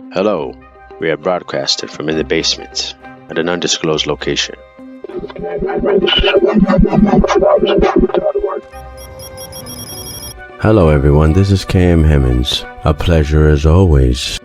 Hello, we are broadcasted from in the basement at an undisclosed location. Hello everyone, this is Hemmans. A pleasure as always.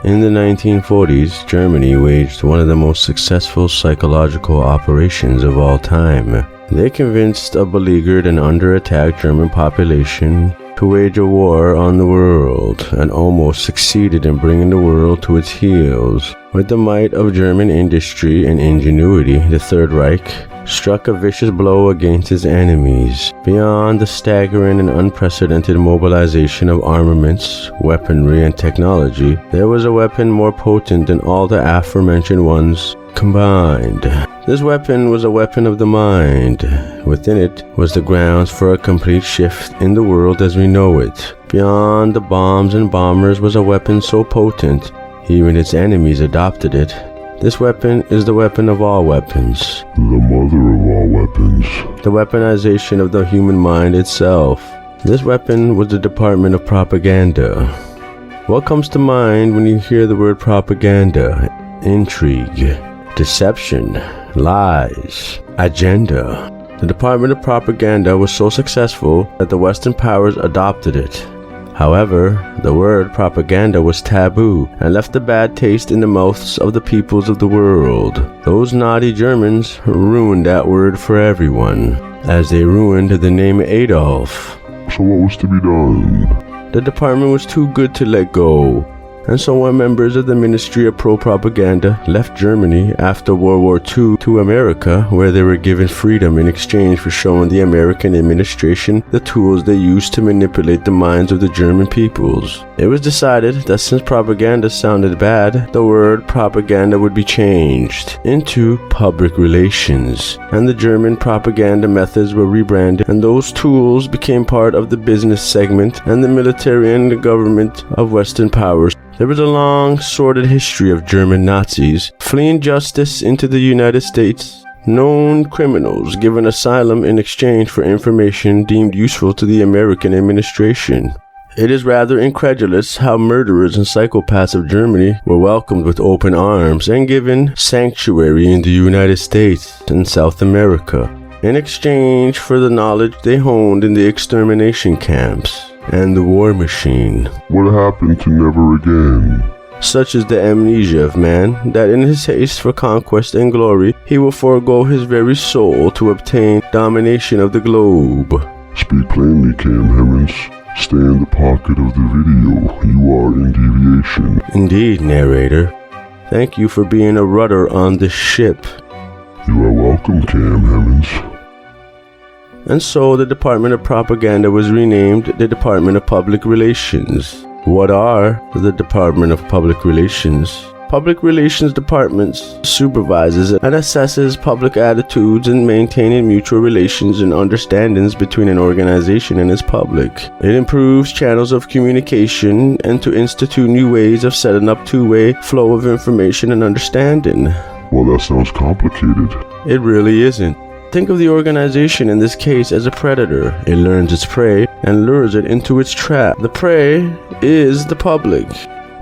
In the 1940s, Germany waged one of the most successful psychological operations of all time. They convinced a beleaguered and under-attack German population to wage a war on the world, and almost succeeded in bringing the world to its heels. With the might of German industry and ingenuity, the Third Reich struck a vicious blow against its enemies. Beyond the staggering and unprecedented mobilization of armaments, weaponry, and technology, there was a weapon more potent than all the aforementioned ones combined. This weapon was a weapon of the mind. Within it was the grounds for a complete shift in the world as we know it. Beyond the bombs and bombers was a weapon so potent, even its enemies adopted it. This weapon is the weapon of all weapons. The mother of all weapons. The weaponization of the human mind itself. This weapon was the Department of Propaganda. What comes to mind when you hear the word propaganda? Intrigue, deception, lies, agenda. The Department of Propaganda was so successful that the Western powers adopted it. However, the word propaganda was taboo and left a bad taste in the mouths of the peoples of the world. Those naughty Germans ruined that word for everyone, as they ruined the name Adolf. So what was to be done? The department was too good to let go, and so when members of the Ministry of Pro-Propaganda left Germany after World War II to America, where they were given freedom in exchange for showing the American administration the tools they used to manipulate the minds of the German peoples. It was decided that since propaganda sounded bad, the word propaganda would be changed into public relations, and the German propaganda methods were rebranded, and those tools became part of the business segment and the military and the government of Western powers. There was a long, sordid history of German Nazis fleeing justice into the United States, known criminals given asylum in exchange for information deemed useful to the American administration. It is rather incredulous how murderers and psychopaths of Germany were welcomed with open arms and given sanctuary in the United States and South America, in exchange for the knowledge they honed in the extermination camps and the war machine. What happened to never again? Such is the amnesia of man, that in his haste for conquest and glory, he will forego his very soul to obtain domination of the globe. Speak plainly, Hemmans. Stay in the pocket of the video. You are in deviation. Indeed, narrator. Thank you for being a rudder on this ship. You are welcome, Hemmans. And so the Department of Propaganda was renamed the Department of Public Relations. What are the Department of Public Relations? Public Relations Departments supervises and assesses public attitudes in maintaining mutual relations and understandings between an organization and its public. It improves channels of communication and to institute new ways of setting up two-way flow of information and understanding. Well, that sounds complicated. It really isn't. Think of the organization in this case as a predator. It learns its prey and lures it into its trap. The prey is the public,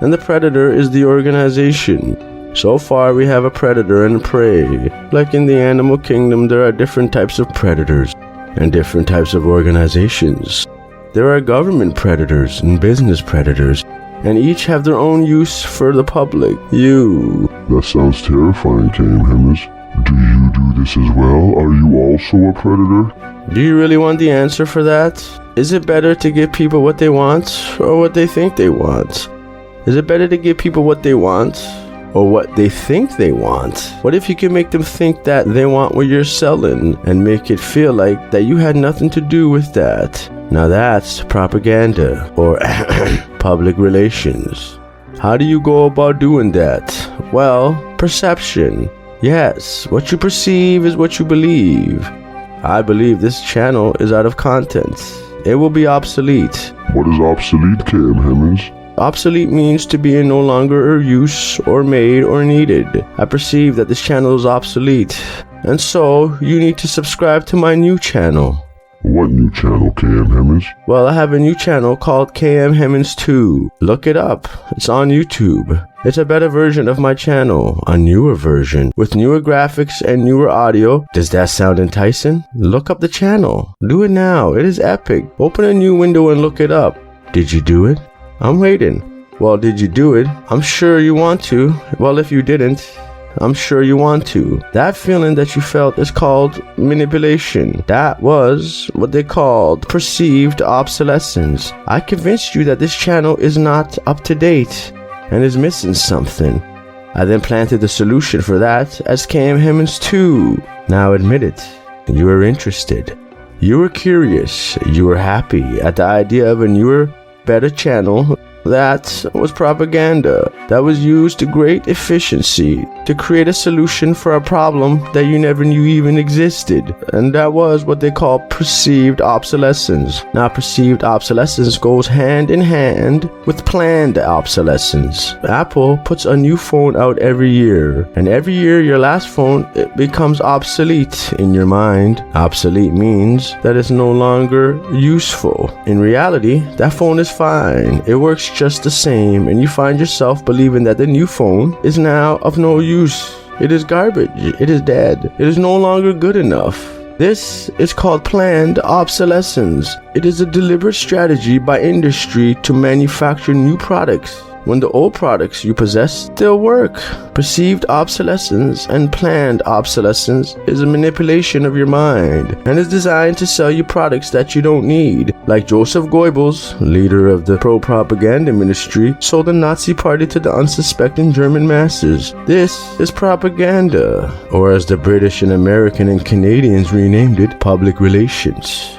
and the predator is the organization. So far we have a predator and a prey. Like in the animal kingdom, there are different types of predators and different types of organizations. There are government predators and business predators, and each have their own use for the public. That sounds terrifying, Hemmans. Do you do this as well? Are you also a predator? Do you really want the answer for that? Is it better to give people what they want or what they think they want? Is it better to give people what they want or what they think they want? What if you can make them think that they want what you're selling and make it feel like that you had nothing to do with that? Now that's propaganda or public relations. How do you go about doing that? Well, perception. Yes, what you perceive is what you believe. I believe this channel is out of content. It will be obsolete. What is obsolete, Hemmans? Obsolete means to be in no longer use or made or needed. I perceive that this channel is obsolete, and so you need to subscribe to my new channel. What new channel, KM Hemmans? Well, I have a new channel called KM Hemmans 2. Look it up. It's on YouTube. It's a better version of my channel, a newer version, with newer graphics and newer audio. Does that sound enticing? Look up the channel. Do it now. It is epic. Open a new window and look it up. Did you do it? I'm waiting. Well, did you do it? I'm sure you want to. Well, if you didn't, I'm sure you want to. That feeling that you felt is called manipulation. That was what they called perceived obsolescence. I convinced you that this channel is not up to date and is missing something. I then planted the solution for that as KM Hemmans 2. Now admit it, you were interested. You were curious. You were happy at the idea of a newer, better channel. That was propaganda that was used to great efficiency to create a solution for a problem that you never knew even existed. And that was what they call perceived obsolescence. Now, perceived obsolescence goes hand in hand with planned obsolescence. Apple puts a new phone out every year, and every year your last phone it becomes obsolete in your mind. Obsolete means that it's no longer useful. In reality, that phone is fine. It works just the same, and you find yourself believing that the new phone is now of no use. It is garbage. It is dead. It is no longer good enough. This is called planned obsolescence. It is a deliberate strategy by industry to manufacture new products when the old products you possess still work. Perceived obsolescence and planned obsolescence is a manipulation of your mind and is designed to sell you products that you don't need. Like Joseph Goebbels, leader of the pro-propaganda ministry, sold the Nazi party to the unsuspecting German masses. This is propaganda, or as the British and American and Canadians renamed it, public relations.